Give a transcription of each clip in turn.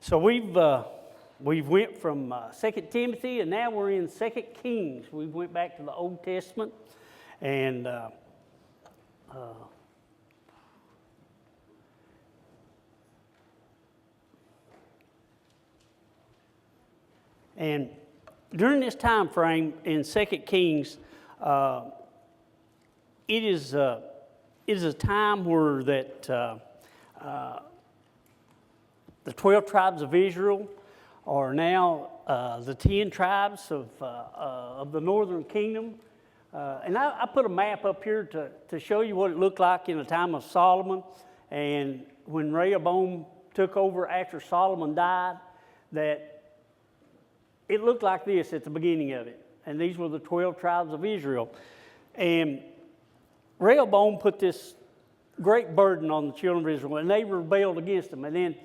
So we've went from 2 Timothy, and now we're in 2 Kings. We went back to the Old Testament, and during this time frame in 2 Kings, it is a time where that the 12 tribes of Israel are now the 10 tribes of the northern kingdom. And I put a map up here to show you what it looked like in the time of Solomon. And when Rehoboam took over after Solomon died, that it looked like this at the beginning of it. And these were the 12 tribes of Israel. And Rehoboam put this great burden on the children of Israel, and they rebelled against him. And then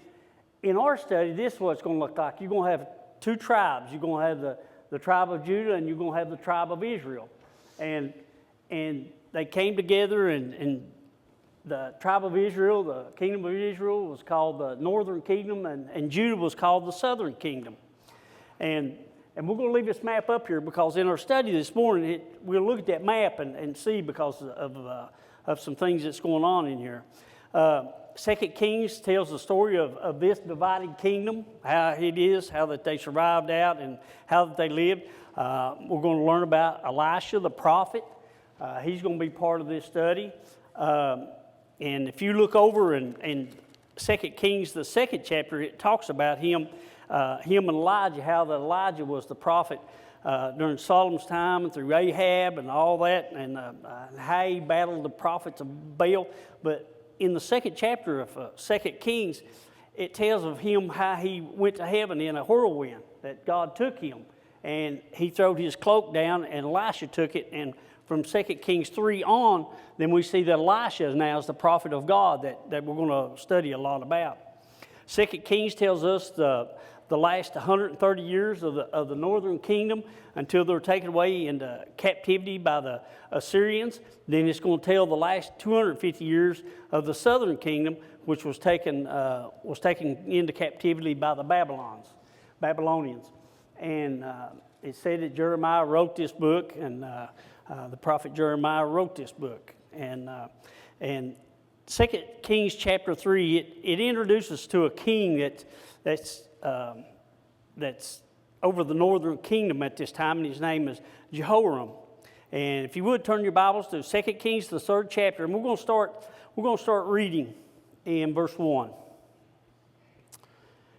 in our study, this is what it's going to look like. You're going to have two tribes. You're going to have the tribe of Judah, and you're going to have the tribe of Israel. And they came together, and the tribe of Israel, the kingdom of Israel, was called the northern kingdom, and Judah was called the southern kingdom. And we're going to leave this map up here because in our study this morning, we'll look at that map and see because of some things that's going on in here. 2 Kings tells the story of this divided kingdom, how it is, how that they survived out, and how that they lived. We're going to learn about Elisha, the prophet. He's going to be part of this study. And if you look over in 2 Kings, the second chapter, it talks about him and Elijah, how that Elijah was the prophet during Solomon's time and through Ahab and all that, and how he battled the prophets of Baal. But in the second chapter of 2 Kings, it tells of him how he went to heaven in a whirlwind, that God took him. And he throwed his cloak down, and Elisha took it. And from 2 Kings 3 on, then we see that Elisha now is the prophet of God that we're going to study a lot about. 2 Kings tells us the last 130 years of the northern kingdom until they're taken away into captivity by the Assyrians. Then it's going to tell the last 250 years of the southern kingdom, which was taken into captivity by the Babylonians. And it said that Jeremiah wrote this book, and the prophet Jeremiah wrote this book. And 2 Kings chapter 3, it introduces to a king that's over the northern kingdom at this time, and his name is Jehoram. And if you would turn your Bibles to 2 Kings, the third chapter, and we're going to start reading in verse 1.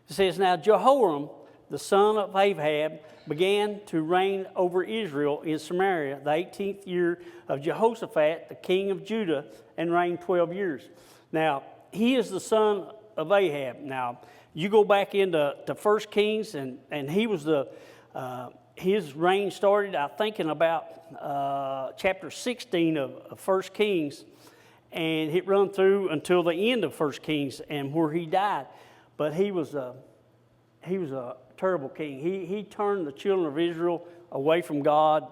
It says, "Now Jehoram, the son of Ahab, began to reign over Israel in Samaria the 18th year of Jehoshaphat, the king of Judah, and reigned 12 years." Now, he is the son of Ahab. Now, you go back into 1 Kings, and he was his reign started, I think, in about chapter 16 of 1 Kings, and it run through until the end of 1 Kings, and where he died. But he was a terrible king. He turned the children of Israel away from God.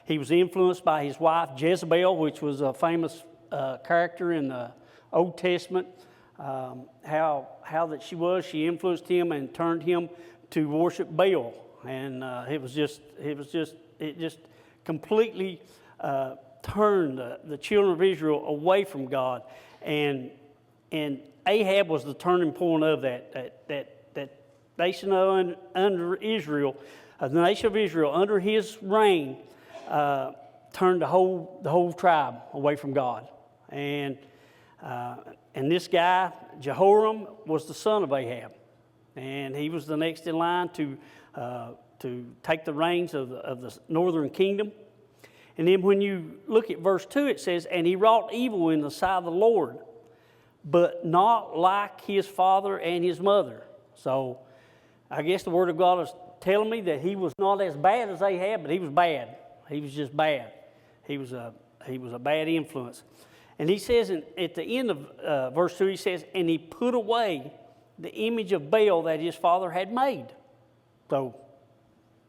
He was influenced by his wife Jezebel, which was a famous character in the Old Testament. How that she influenced him and turned him to worship Baal, and it just completely turned the children of Israel away from God, and Ahab was the turning point of that nation under Israel, the nation of Israel under his reign turned the whole tribe away from God, and this guy Jehoram was the son of Ahab, and he was the next in line to take the reins of the northern kingdom. And then when you look at verse 2, it says, "And he wrought evil in the sight of the Lord, but not like his father and his mother." So I guess the word of God is telling me that he was not as bad as Ahab, but he was bad. He was just bad. He was a bad influence. And he says at the end of verse 2, he says, "And he put away the image of Baal that his father had made." So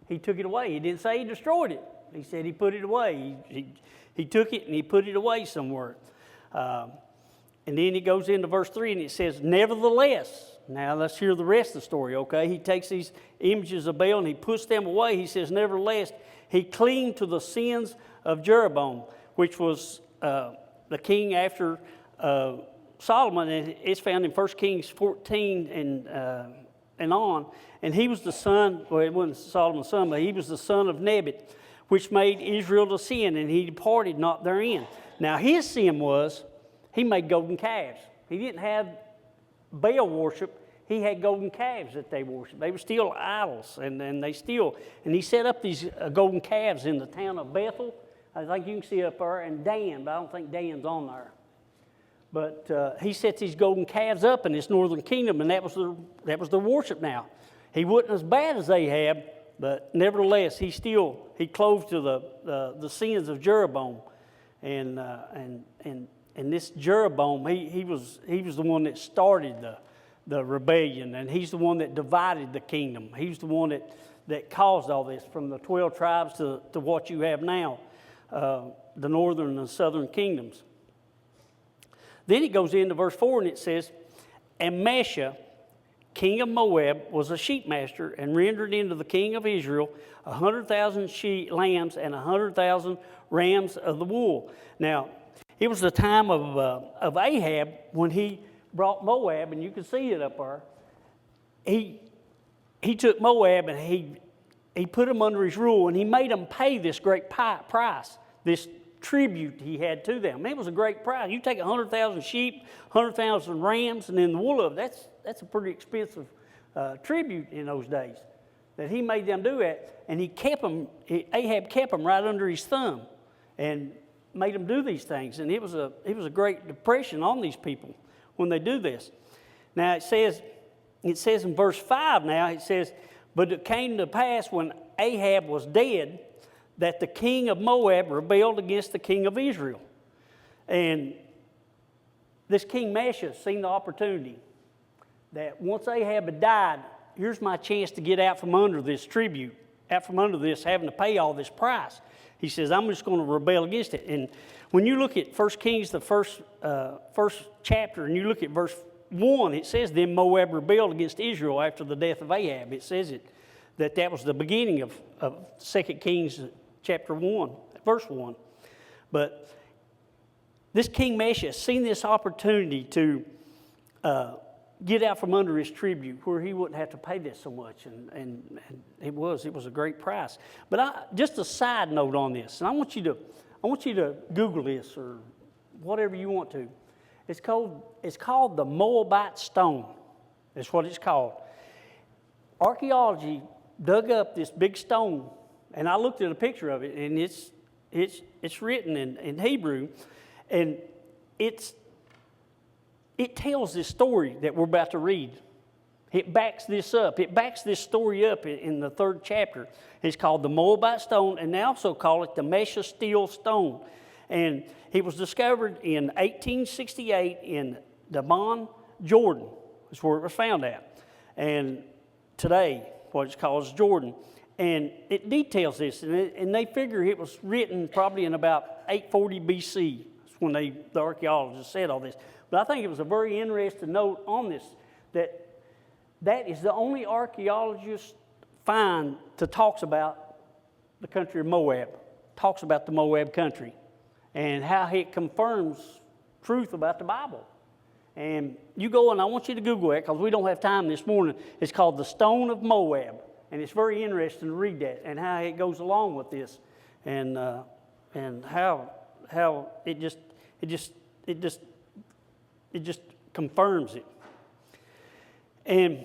he took it away. He didn't say he destroyed it. He said he put it away. He took it and he put it away somewhere. And then he goes into verse 3 and it says, "Nevertheless, Now let's hear the rest of the story, okay? He takes these images of Baal and he puts them away. He says, nevertheless, he cleaved to the sins of Jeroboam, which was the king after Solomon, and it's found in 1 Kings 14 and on. And he was the son, well, it wasn't Solomon's son, but he was the son of Nebat, which made Israel to sin, and he departed not therein. Now his sin was, he made golden calves. He didn't have Baal worship. He had golden calves that they worshiped. They were still idols, and he set up these golden calves in the town of Bethel. I think you can see up there, and Dan, but I don't think Dan's on there. But he set these golden calves up in this northern kingdom, and that was their worship now. He wasn't as bad as Ahab, but nevertheless, he clove to the sins of Jeroboam, and this Jeroboam, he was the one that started the rebellion, and he's the one that divided the kingdom. He's the one that caused all this, from the 12 tribes to what you have now, the northern and southern kingdoms. Then it goes into verse 4, and it says, and Mesha, king of Moab, was a sheep master, and rendered into the king of Israel 100,000 lambs and 100,000 rams of the wool. Now, it was the time of Ahab when he brought Moab, and you can see it up there. He took Moab and he put them under his rule, and he made them pay this great price, this tribute he had to them. It was a great price. You take 100,000 sheep, 100,000 rams, and then the wool of it, that's a pretty expensive tribute in those days. That he made them do it, and Ahab kept them right under his thumb, and made them do these things. And it was a great depression on these people when they do this. Now it says in verse 5 now, it says, but it came to pass when Ahab was dead, that the king of Moab rebelled against the king of Israel. And this King Mesha seen the opportunity that once Ahab had died, here's my chance to get out from under this tribute, out from under this, having to pay all this price. He says, I'm just going to rebel against it. And when you look at 1 Kings, the first chapter, and you look at verse 1, it says, then Moab rebelled against Israel after the death of Ahab. It says that was the beginning of 2 Kings chapter 1, verse 1. But this King Mesha seen this opportunity to get out from under his tribute, where he wouldn't have to pay this so much, and it was a great price. But just a side note on this, and I want you to Google this or whatever you want to. It's called the Moabite stone. That's what it's called. Archaeology dug up this big stone, and I looked at a picture of it, and it's written in Hebrew, and it tells this story that we're about to read. It backs this up. It backs this story up in the 3rd chapter. It's called the Moabite stone, and they also call it the Mesha steel stone. And it was discovered in 1868 in Daman, Jordan. That's where it was found at. And today, what it's called is Jordan. And it details this, and they figure it was written probably in about 840 BC. That's when the archaeologists said all this. But I think it was a very interesting note on this, that is the only archaeologist find that talks about the country of Moab, talks about the Moab country, and how it confirms truth about the Bible. And you go, and I want you to Google it, because we don't have time this morning. It's called the Stone of Moab, and it's very interesting to read that and how it goes along with this, and how it just confirms it. And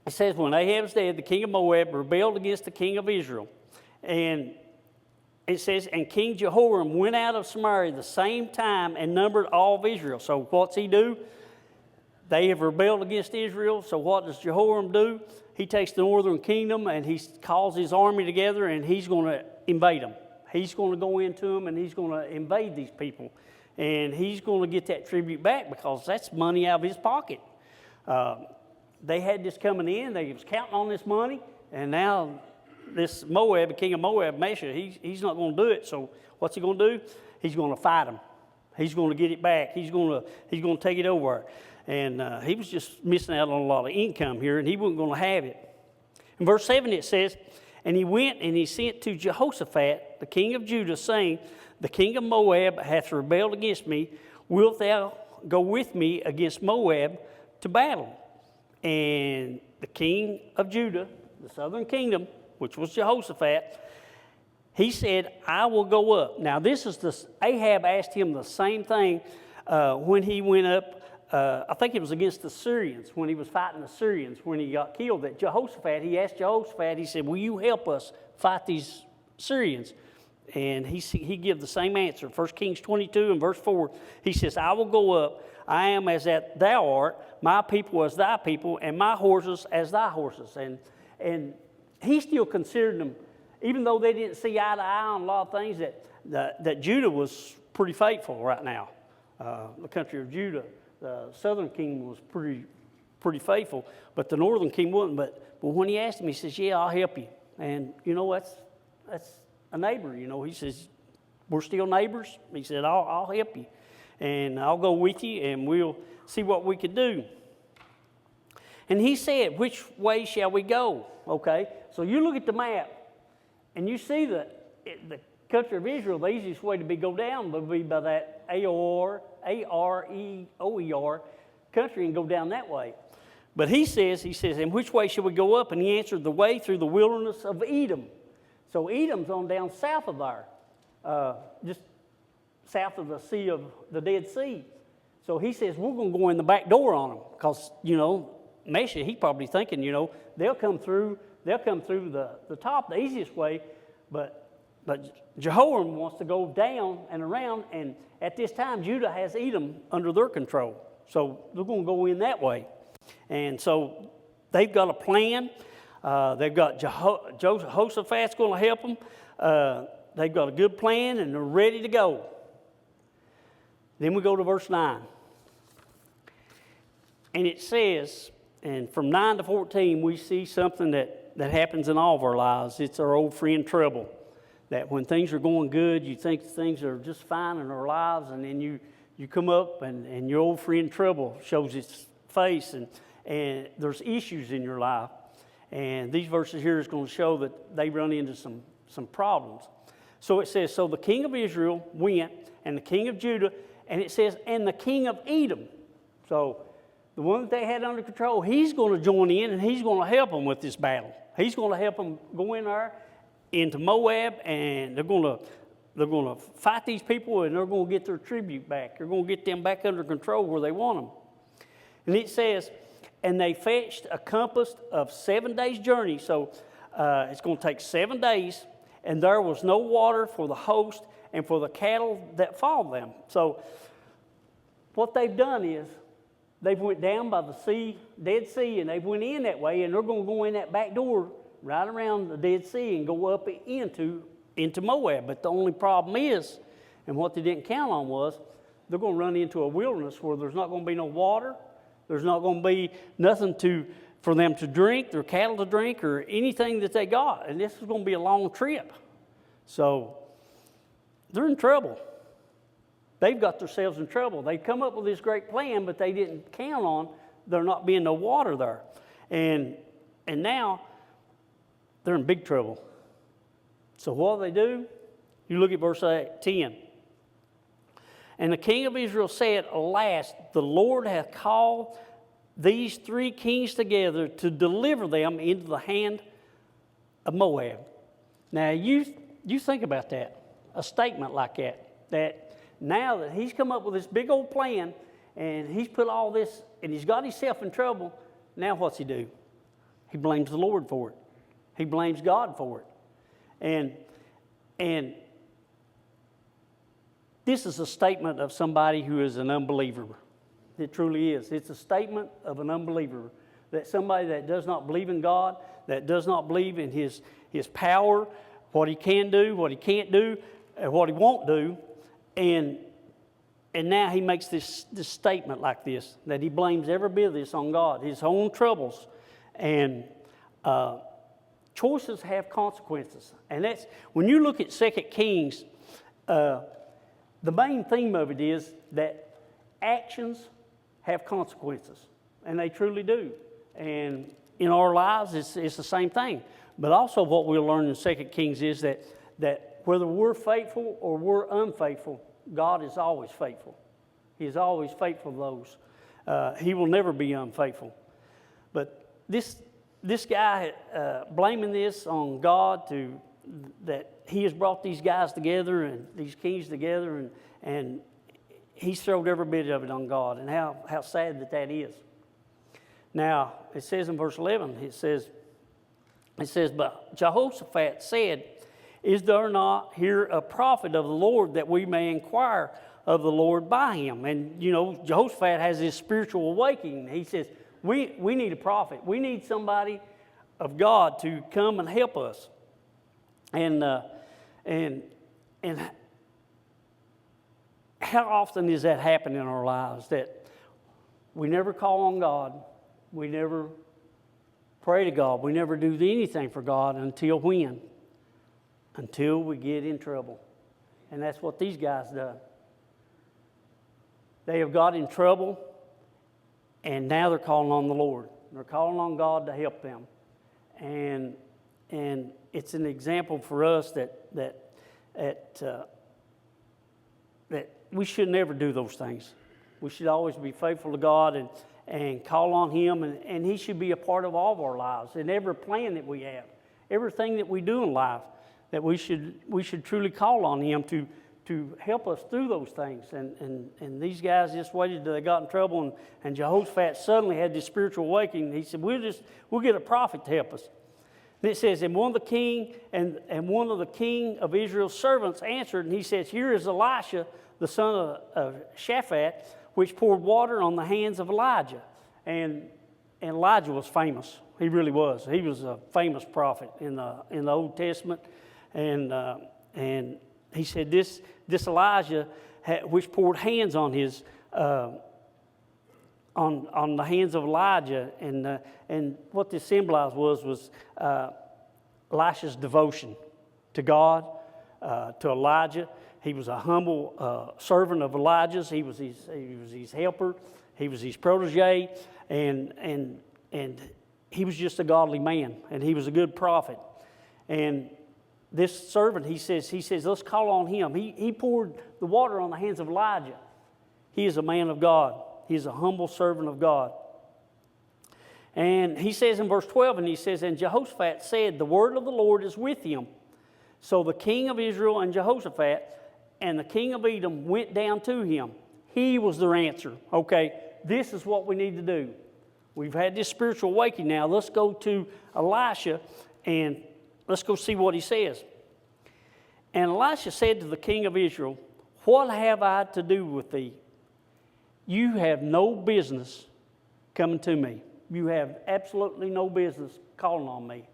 it says, when Ahab was dead, the king of Moab rebelled against the king of Israel. And it says, and King Jehoram went out of Samaria the same time and numbered all of Israel. So what's he do? They have rebelled against Israel. So what does Jehoram do? He takes the northern kingdom and he calls his army together, and he's going to invade them. He's going to go into them, and he's going to invade these people. And he's going to get that tribute back, because that's money out of his pocket. They had this coming in. They was counting on this money. And now this Moab, the king of Moab, Mesha, he's not going to do it. So what's he going to do? He's going to fight him. He's going to get it back. He's going to take it over. And he was just missing out on a lot of income here, and he wasn't going to have it. In verse 7 it says, and he went and he sent to Jehoshaphat, the king of Judah, saying, the king of Moab hath rebelled against me. Wilt thou go with me against Moab to battle? And the king of Judah, the southern kingdom, which was Jehoshaphat, he said, I will go up. Now this is Ahab asked him the same thing when he went up. I think it was against the Syrians, when he was fighting the Syrians, when he got killed. That Jehoshaphat, he asked Jehoshaphat, he said, will you help us fight these Syrians? And he gave the same answer. 1 Kings 22 and verse 4, he says, I will go up. I am as that thou art, my people as thy people, and my horses as thy horses. And he still considered them, even though they didn't see eye to eye on a lot of things, that Judah was pretty faithful right now. The country of Judah. The southern kingdom was pretty faithful, but the northern kingdom wasn't. But when he asked him, he says, yeah, I'll help you. And, that's a neighbor, He says, we're still neighbors. He said, I'll help you. And I'll go with you, and we'll see what we can do. And he said, which way shall we go? Okay, so you look at the map, and you see the country of Israel, the easiest way to go down would be by that Areoer country and go down that way. But he says, and which way should we go up? And he answered, the way through the wilderness of Edom. So Edom's on down south of there, just south of the Sea of the Dead Sea. So he says, we're going to go in the back door on them because, Mesha, he's probably thinking, they'll come through the top, the easiest way, but Jehoram wants to go down and around, and at this time, Judah has Edom under their control. So they're going to go in that way. And so they've got a plan. They've got Jehoshaphat's going to help them. They've got a good plan, and they're ready to go. Then we go to verse 9. And it says, and from 9 to 14, we see something that happens in all of our lives. It's our old friend trouble. That when things are going good, you think things are just fine in our lives, and then you come up and your old friend trouble shows its face, and there's issues in your life. And these verses here is going to show that they run into some problems. So it says, so the king of Israel went, and the king of Judah, and it says, and the king of Edom. So the one that they had under control, he's going to join in, and he's going to help them with this battle. He's going to help them go in there into Moab, and they're going to fight these people, and they're going to get their tribute back. They're going to get them back under control where they want them. And it says, and they fetched a compass of 7 days' journey. So it's going to take 7 days, and there was no water for the host and for the cattle that followed them. So what they've done is they've went down by the sea, Dead Sea, and they went in that way, and they're going to go in that back door right around the Dead Sea and go up into Moab. But the only problem is, and what they didn't count on was, they're going to run into a wilderness where there's not going to be no water. There's not going to be nothing for them to drink, their cattle to drink, or anything that they got. And this is going to be a long trip. So they're in trouble. They've got themselves in trouble. They've come up with this great plan, but they didn't count on there not being no water there. And now they're in big trouble. So what do? You look at verse 10. And the king of Israel said, alas, the Lord hath called these 3 kings together to deliver them into the hand of Moab. Now you think about that, a statement like that now that he's come up with this big old plan, and he's put all this, and he's got himself in trouble, now what's he do? He blames the Lord for it. He blames God for it. And this is a statement of somebody who is an unbeliever. It truly is. It's a statement of an unbeliever. That somebody that does not believe in God, that does not believe in his power, what he can do, what he can't do, and what he won't do. And now he makes this statement like this, that he blames every bit of this on God, his own troubles. And choices have consequences. And that's, when you look at 2 Kings, the main theme of it is that actions have consequences, and they truly do. And in our lives, it's the same thing. But also what we'll learn in 2 Kings is that whether we're faithful or we're unfaithful, God is always faithful. He is always faithful to those. He will never be unfaithful. But this guy blaming this on God that he has brought these guys together and these kings together, and he's thrown every bit of it on God, and how sad that is. Now, it says in verse 11, it says, but Jehoshaphat said, is there not here a prophet of the Lord that we may inquire of the Lord by him? And, Jehoshaphat has this spiritual awakening. He says, we need a prophet. We need somebody of God to come and help us. And how often does that happen in our lives, that we never call on God, we never pray to God, we never do anything for God until when? Until we get in trouble. And that's what these guys done. They have got in trouble, and now they're calling on the Lord. They're calling on God to help them. And it's an example for us that we should never do those things. We should always be faithful to God and call on Him, and He should be a part of all of our lives, and every plan that we have, everything that we do in life, that we should truly call on Him to help us through those things. And these guys just waited till they got in trouble, and Jehoshaphat suddenly had this spiritual awakening. He said, we'll get a prophet to help us. And it says, and one of the king of Israel's servants answered, and he says, here is Elisha, the son of Shaphat, which poured water on the hands of Elijah. And Elijah was famous. He really was. He was a famous prophet in the Old Testament. And he said this Elijah, which poured hands on his on the hands of Elijah, and what this symbolized was Elisha's devotion to God, to Elijah. He was a humble servant of Elijah's. He was his helper. He was his protege, and he was just a godly man, and he was a good prophet. And this servant, he says, let's call on him. He poured the water on the hands of Elijah. He is a man of God. He is a humble servant of God. And he says in verse 12, and he says, and Jehoshaphat said, the word of the Lord is with him. So the king of Israel and Jehoshaphat and the king of Edom went down to him. He was their answer. Okay, this is what we need to do. We've had this spiritual awakening now. Let's go to Elisha and let's go see what he says. And Elisha said to the king of Israel, what have I to do with thee? You have no business coming to me. You have absolutely no business calling on me.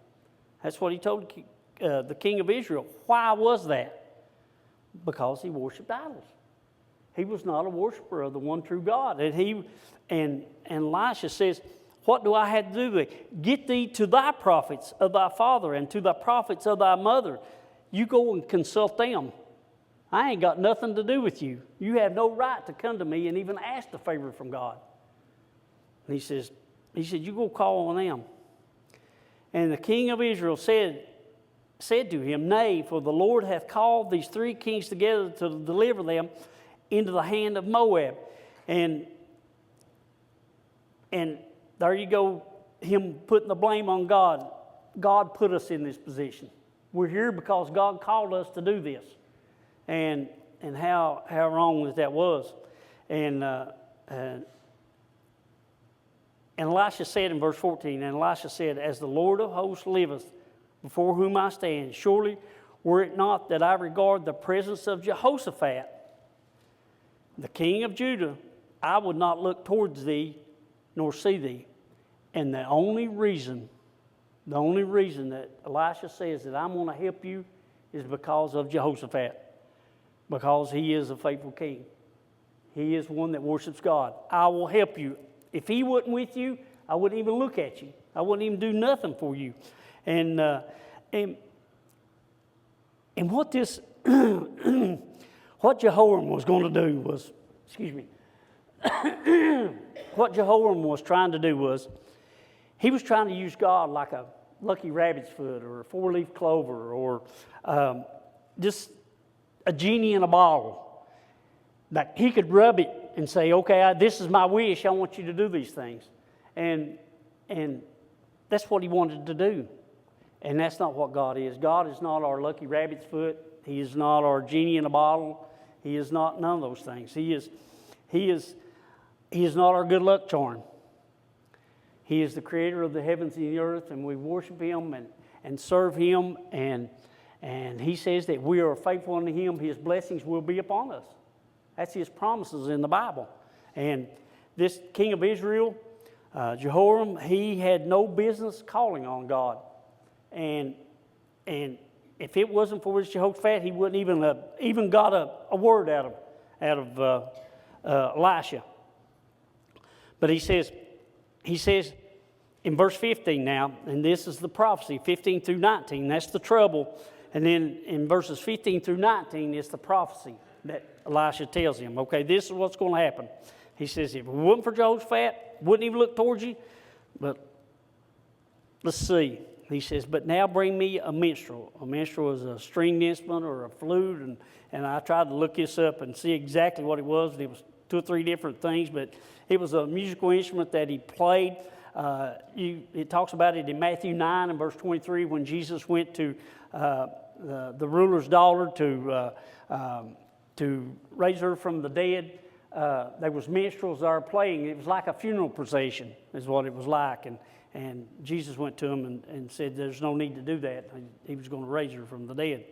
That's what he told the king of Israel. Why was that? Because he worshiped idols. He was not a worshiper of the one true God. And Elisha says, what do I have to do with it? Get thee to thy prophets of thy father and to thy prophets of thy mother. You go and consult them. I ain't got nothing to do with you. You have no right to come to me and even ask a favor from God. And he said, you go call on them. And the king of Israel said to him, nay, for the Lord hath called these three kings together to deliver them into the hand of Moab. And there you go, him putting the blame on God. God put us in this position. We're here because God called us to do this. And how wrong that was. And Elisha said in verse 14, and Elisha said, as the Lord of hosts liveth, before whom I stand, surely were it not that I regard the presence of Jehoshaphat, the king of Judah, I would not look towards thee, nor see thee. And the only reason that Elisha says that I'm going to help you is because of Jehoshaphat. Because he is a faithful king. He is one that worships God. I will help you. If he wasn't with you, I wouldn't even look at you. I wouldn't even do nothing for you. And what this, what Jehoram was going to do was, what Jehoram was trying to do was, he was trying to use God like a lucky rabbit's foot or a four-leaf clover or just a genie in a bottle. Like he could rub it and say, okay, this is my wish. I want you to do these things. And that's what he wanted to do. And that's not what God is. God is not our lucky rabbit's foot. He is not our genie in a bottle. He is not none of those things. He is not our good luck charm. He is the creator of the heavens and the earth, and we worship him and serve him. And he says that we are faithful unto him. His blessings will be upon us. That's his promises in the Bible. And this king of Israel, Jehoram, he had no business calling on God. And if it wasn't for his Jehoshaphat, he wouldn't even got a word out of Elisha. But he says in verse 15 now, and this is the prophecy, 15 through 19, that's the trouble. And then in verses 15 through 19 is the prophecy that Elisha tells him. Okay, this is what's going to happen. He says, if it wasn't for Jehoshaphat, wouldn't even look towards you. But let's see. He says, but now bring me a minstrel. A minstrel is a stringed instrument or a flute. And I tried to look this up and see exactly what it was. And it was 2 or 3 different things, but it was a musical instrument that he played. It talks about it in Matthew 9 and verse 23 when Jesus went to the ruler's daughter to raise her from the dead. There was minstrels there playing. It was like a funeral procession is what it was like. And Jesus went to him and said there's no need to do that. He was going to raise her from the dead.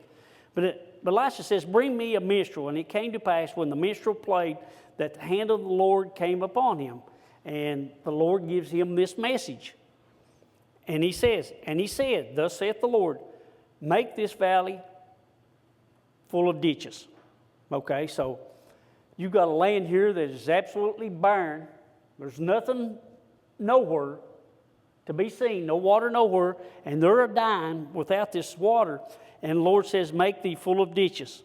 But Elisha says, bring me a minstrel. And it came to pass when the minstrel played that the hand of the Lord came upon him. And the Lord gives him this message. And he said, thus saith the Lord, make this valley full of ditches. Okay, so you've got a land here that is absolutely barren. There's nothing nowhere to be seen, no water nowhere, and they're dying without this water. And the Lord says, make thee full of ditches.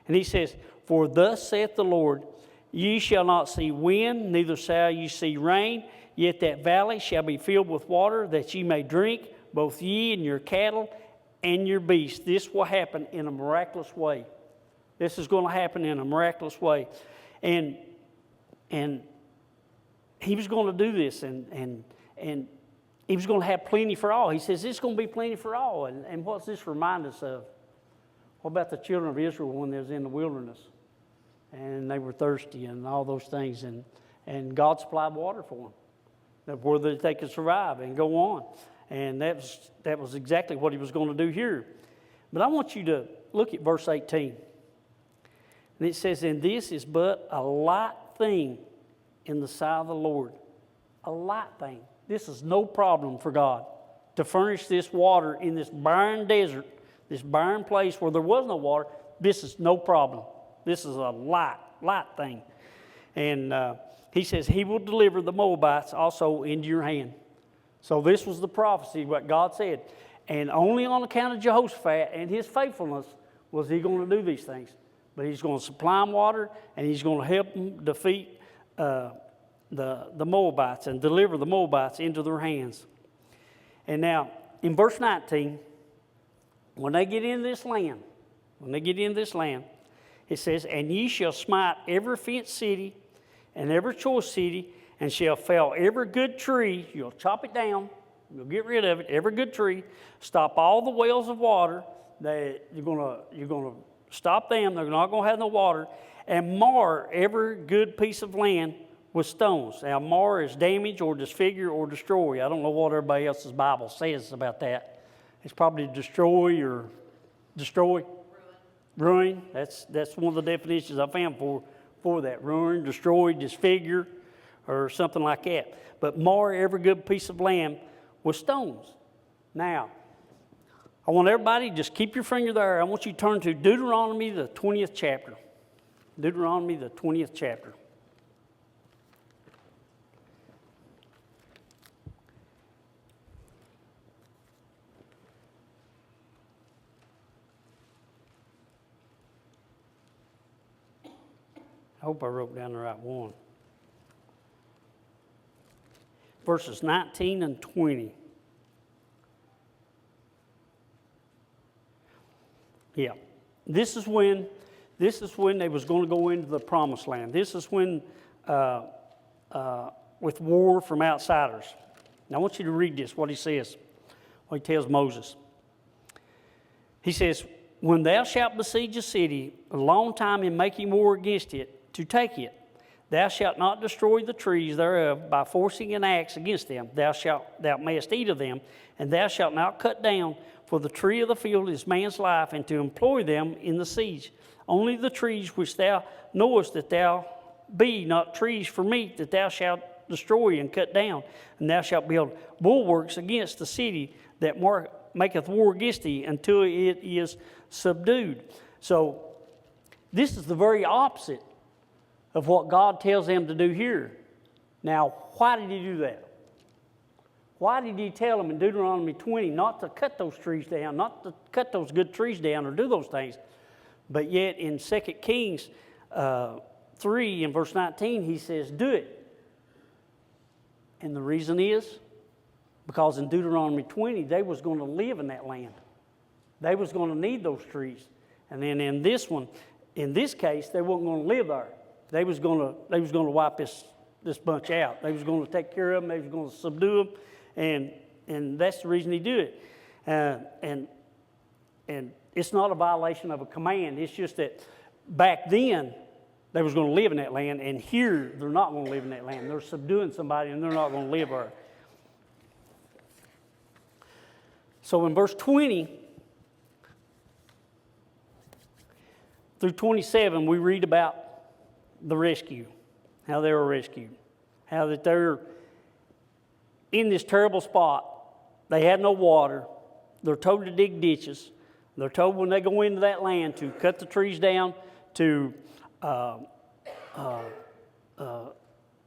And he says, for thus saith the Lord, ye shall not see wind, neither shall ye see rain, yet that valley shall be filled with water, that ye may drink, both ye and your cattle and your beasts. This will happen in a miraculous way. This is going to happen in a miraculous way. And he was going to do this, and he was going to have plenty for all. He says, it's going to be plenty for all. And what's this remind us of? What about the children of Israel when they was in the wilderness? And they were thirsty and all those things. And God supplied water for them, where they could survive and go on. And that was exactly what he was going to do here. But I want you to look at verse 18. And it says, and this is but a light thing in the sight of the Lord. A light thing. This is no problem for God to furnish this water in this barren desert, this barren place where there was no water. This is no problem. This is a light thing. And he says he will deliver the Moabites also into your hand. So this was the prophecy, what God said. And only on account of Jehoshaphat and his faithfulness was he going to do these things. But he's going to supply them water, and he's going to help them defeat the Moabites and deliver the Moabites into their hands. And now, in verse 19, when they get into this land, it says, and ye shall smite every fenced city and every choice city, and shall fell every good tree. You'll chop it down. You'll get rid of it, every good tree. Stop all the wells of water. You're going to stop them. They're not going to have no water. And mar every good piece of land with stones. Now, mar is damage or disfigure or destroy. I don't know what everybody else's Bible says about that. It's probably destroy or destroy. Ruin. That's one of the definitions I found for that. Ruin, destroy, disfigure, or something like that. But mar every good piece of land with stones. Now, I want everybody, just keep your finger there. I want you to turn to Deuteronomy, the 20th chapter. Deuteronomy, the 20th chapter. I hope I wrote down the right one. verses 19 and 20. Yeah, this is when they was going to go into the promised land. This is when, with war from outsiders. Now I want you to read this, what he says, what he tells Moses. He says, when thou shalt besiege a city a long time in making war against it, to take it, thou shalt not destroy the trees thereof by forcing an axe against them. Thou mayest eat of them, and thou shalt not cut down, for the tree of the field is man's life, and to employ them in the siege. Only the trees which thou knowest that thou be not trees for meat, that thou shalt destroy and cut down, and thou shalt build bulwarks against the city that maketh war against thee until it is subdued. So this is the very opposite of what God tells them to do here. Now, why did he do that? Why did he tell them in Deuteronomy 20 not to cut those trees down, not to cut those good trees down or do those things? But yet in 2 Kings 3 in verse 19, he says, do it. And the reason is because in Deuteronomy 20, they was going to live in that land. They was going to need those trees. And then in this case, they weren't going to live there. They was going to wipe this bunch out. They was going to take care of them. They was going to subdue them. And that's the reason he did it. And it's not a violation of a command. It's just that back then, they was going to live in that land, and here they're not going to live in that land. They're subduing somebody, and they're not going to live there. So in verse 20 through 27, we read about the rescue, how they were rescued, how that they're in this terrible spot. They had no water. They're told to dig ditches. They're told when they go into that land to cut the trees down, to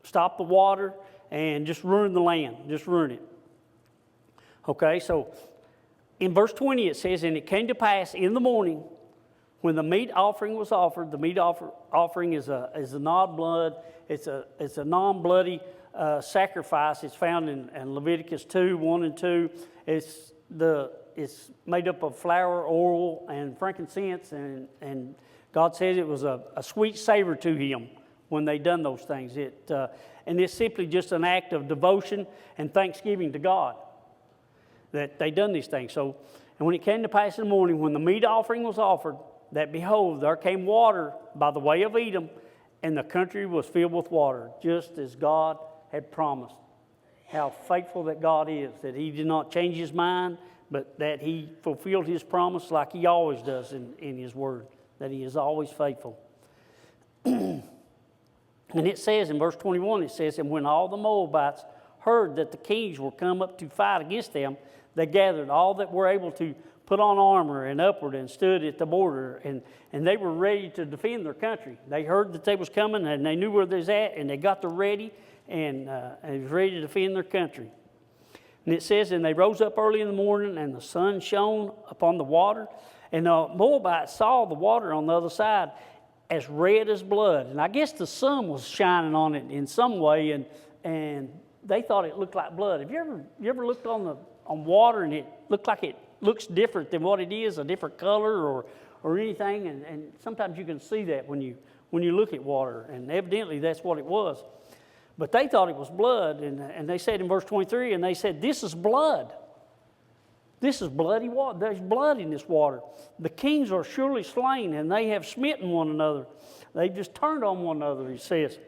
stop the water, and just ruin the land, just ruin it. Okay, so in verse 20 it says, and it came to pass in the morning when the meat offering was offered. The meat offering is a non-blood, it's a non-bloody sacrifice. It's found in Leviticus 2, 1 and 2. It's made up of flour, oil, and frankincense, and God says it was a sweet savor to him when they done those things. And it's simply just an act of devotion and thanksgiving to God that they done these things. So, and when it came to pass in the morning, when the meat offering was offered, that behold, there came water by the way of Edom, and the country was filled with water, just as God had promised. How faithful that God is, that he did not change his mind, but that he fulfilled his promise like he always does in his word, that he is always faithful. And it says in verse 21, it says, and when all the Moabites heard that the kings were come up to fight against them, they gathered all that were able to put on armor and upward and stood at the border, and they were ready to defend their country. They heard that they was coming, and they knew where they was at, and they got there ready, and was ready to defend their country. And it says, and they rose up early in the morning, and the sun shone upon the water, and the Moabites saw the water on the other side as red as blood. And I guess the sun was shining on it in some way, and they thought it looked like blood. Have you ever looked on water and it looked like it looks different than what it is, a different color or anything? And sometimes you can see that when you look at water, and evidently that's what it was. But they thought it was blood, and they said in verse 23, and they said, this is blood. This is bloody water. There's blood in this water. The kings are surely slain, and they have smitten one another. They just turned on one another, he says.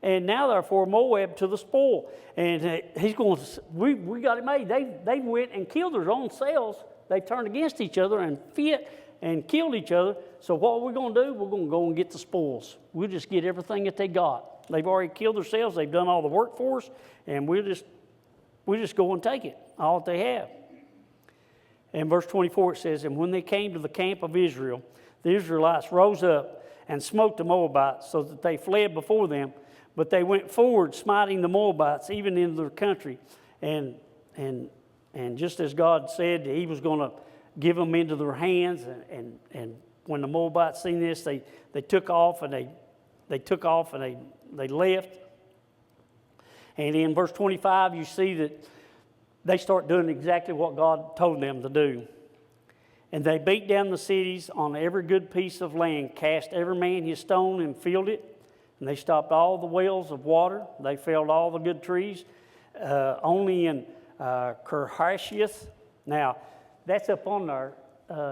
And now, therefore, Moab to the spoil. And he's going, we got it made. They went and killed their own selves. They turned against each other and fit and killed each other. So what are we going to do? We're going to go and get the spoils. We'll just get everything that they got. They've already killed themselves. They've done all the work for us. And we'll just go and take it, all that they have. And verse 24 it says, and when they came to the camp of Israel, the Israelites rose up and smote the Moabites so that they fled before them. But they went forward, smiting the Moabites, even into their country. And just as God said he was going to give them into their hands, and when the Moabites seen this, they took off and they left. And in verse 25, you see that they start doing exactly what God told them to do. And they beat down the cities on every good piece of land, cast every man his stone and filled it. And they stopped all the wells of water. They felled all the good trees. Only in Kirhasheth. Now, that's up on there.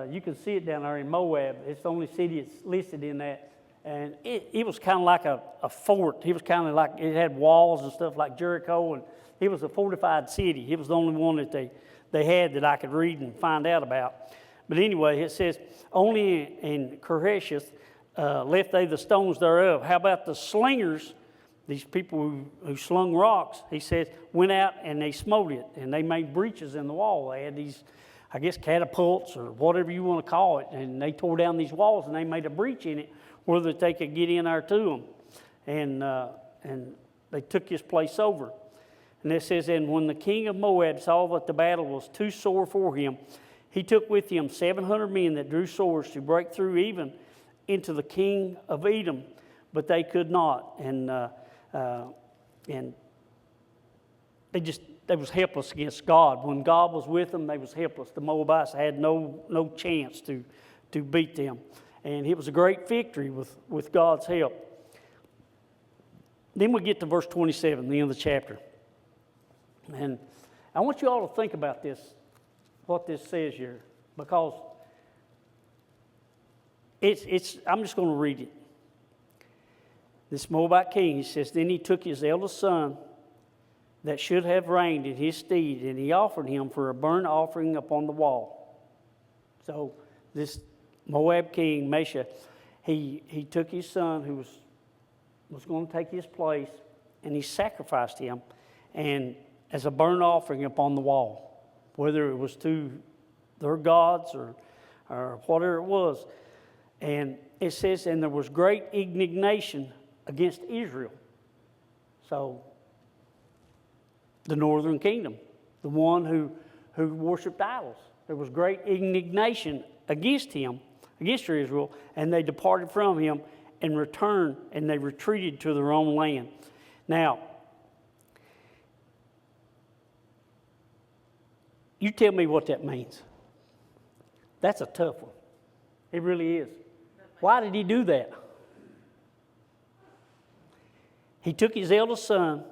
You can see it down there in Moab. It's the only city that's listed in that. And it was kind of like a fort. It was kind of like, it had walls and stuff like Jericho. And it was a fortified city. It was the only one that they had that I could read and find out about. But anyway, it says, only in Kirhasheth left they the stones thereof. How about the slingers, these people who slung rocks? He says, went out and they smote it, and they made breaches in the wall. They had these, I guess, catapults or whatever you want to call it, and they tore down these walls, and they made a breach in it where that they could get in there to them. And they took this place over. And it says, and when the king of Moab saw that the battle was too sore for him, he took with him 700 men that drew swords to break through even into the king of Edom, but they could not. And they was helpless against God. When God was with them, they was helpless. The Moabites had no chance to beat them. And it was a great victory with God's help. Then we get to verse 27, the end of the chapter. And I want you all to think about this, what this says here, because I'm just going to read it. This Moabite king, he says, then he took his eldest son that should have reigned in his stead, and he offered him for a burnt offering upon the wall. So this Moab king, Mesha, he took his son who was going to take his place, and he sacrificed him and as a burnt offering upon the wall, whether it was to their gods or whatever it was. And it says, and there was great indignation against Israel. So the northern kingdom, the one who worshipped idols, there was great indignation against him, against Israel, and they departed from him and returned, and they retreated to their own land. Now, you tell me what that means. That's a tough one. It really is. Why did he do that? He took his eldest son,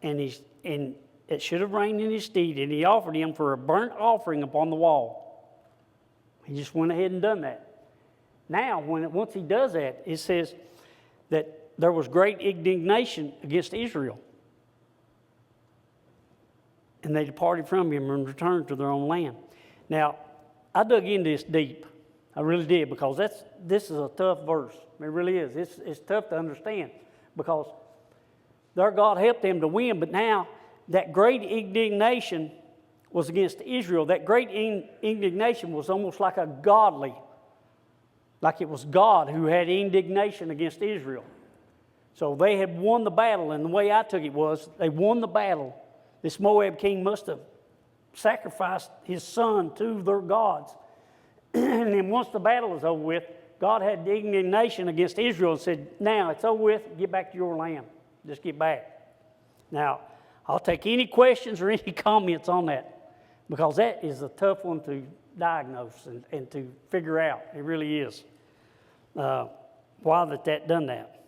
and it should have reigned in his stead, and he offered him for a burnt offering upon the wall. He just went ahead and done that. Now, once he does that, it says that there was great indignation against Israel. And they departed from him and returned to their own land. Now, I dug into this deep. I really did, because this is a tough verse. It really is. It's tough to understand, because their God helped them to win, but now that great indignation was against Israel. That great indignation was almost like a godly, like it was God who had indignation against Israel. So they had won the battle, and the way I took it was they won the battle. This Moab king must have sacrificed his son to their gods. And then once the battle was over with, God had the indignation against Israel and said, now it's over with, get back to your land. Just get back. Now, I'll take any questions or any comments on that, because that is a tough one to diagnose and to figure out. It really is. Why that done that.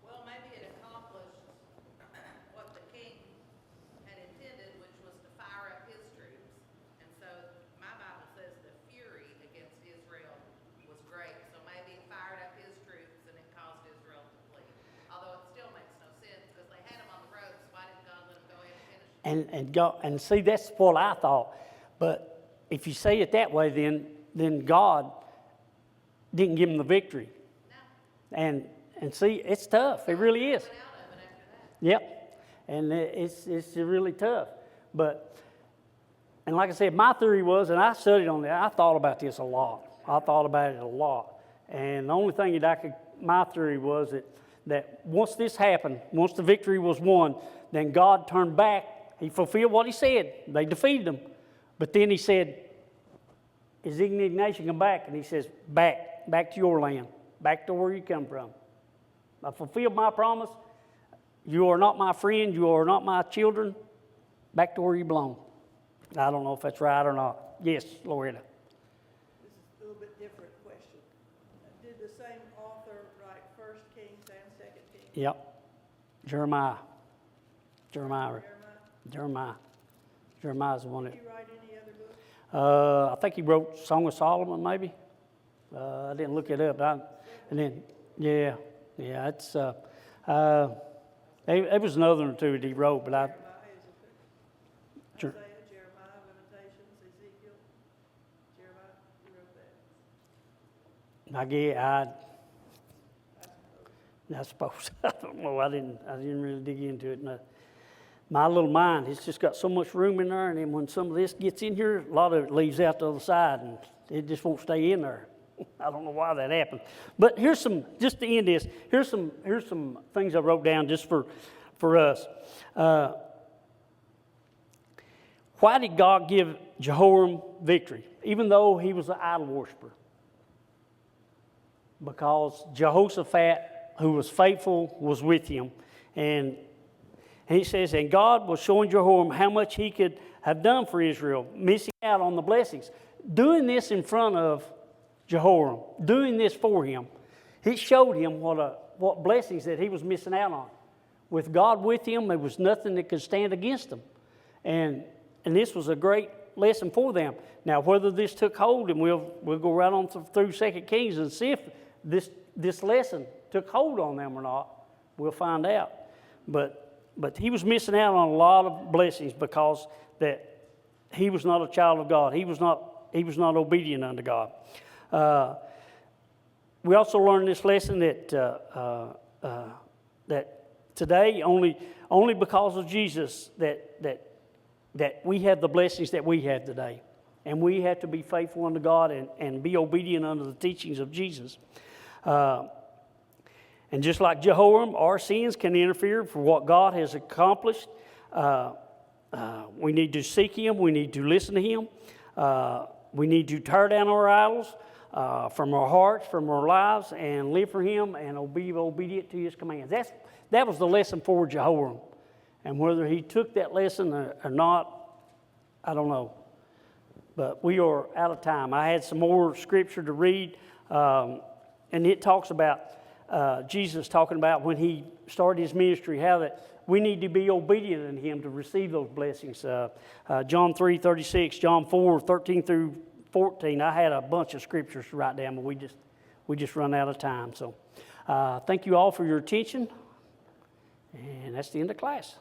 Well, maybe it accomplished what the king had intended, which was to fire up his troops. And so my Bible says the fury against Israel was great. So maybe it fired up his troops and it caused Israel to flee. Although it still makes no sense, because they had him on the road, so why didn't God let him go ahead and finish it? And see, that's what I thought. But if you say it that way, then God didn't give him the victory. No. And see, it's tough. It really is. Went out of it after that. Yep. And it's really tough. And like I said, my theory was, and I studied on that, I thought about this a lot. I thought about it a lot. And the only thing that my theory was that once this happened, once the victory was won, then God turned back. He fulfilled what he said. They defeated them. But then he said, his indignation come back, and he says, back to your land, back to where you come from. I fulfilled my promise. You are not my friend. You are not my children. Back to where you belong. I don't know if that's right or not. Yes, Loretta. This is a little bit different question. Did the same author write 1 Kings and 2 Kings? Yep. Jeremiah. Jeremiah's the one that. Did he write any other book? I think he wrote Song of Solomon, maybe. I didn't look it up. It's. There was another one or two that he wrote, but I. Sure. Isaiah, Jeremiah, Lamentations, Ezekiel, Jeremiah, who wrote that? I suppose. I don't know. I didn't really dig into it. No. My little mind, it's just got so much room in there, and then when some of this gets in here, a lot of it leaves out the other side, and it just won't stay in there. I don't know why that happened. But here's some, just to end this, here's some things I wrote down just for us. Why did God give Jehoram victory, even though he was an idol worshiper? Because Jehoshaphat, who was faithful, was with him. And he says, and God was showing Jehoram how much he could have done for Israel, missing out on the blessings. Doing this in front of Jehoram, doing this for him, he showed him what blessings that he was missing out on. With God with him, there was nothing that could stand against him. And this was a great lesson for them. Now, whether this took hold, and we'll go right on through 2 Kings and see if this lesson took hold on them or not, we'll find out. But he was missing out on a lot of blessings because that he was not a child of God. He was not obedient unto God. We also learned this lesson that today only because of Jesus that we have the blessings that we have today. And we have to be faithful unto God and be obedient unto the teachings of Jesus. And just like Jehoram, our sins can interfere for what God has accomplished. We need to seek Him. We need to listen to Him. We need to tear down our idols from our hearts, from our lives, and live for Him and be obedient to His commands. That was the lesson for Jehoram. And whether he took that lesson or not, I don't know. But we are out of time. I had some more scripture to read, and it talks about Jesus talking about when he started his ministry, how that we need to be obedient in him to receive those blessings. John 3:36, John 4:13 through 14. I had a bunch of scriptures to write down, but we just run out of time. So thank you all for your attention, and that's the end of class.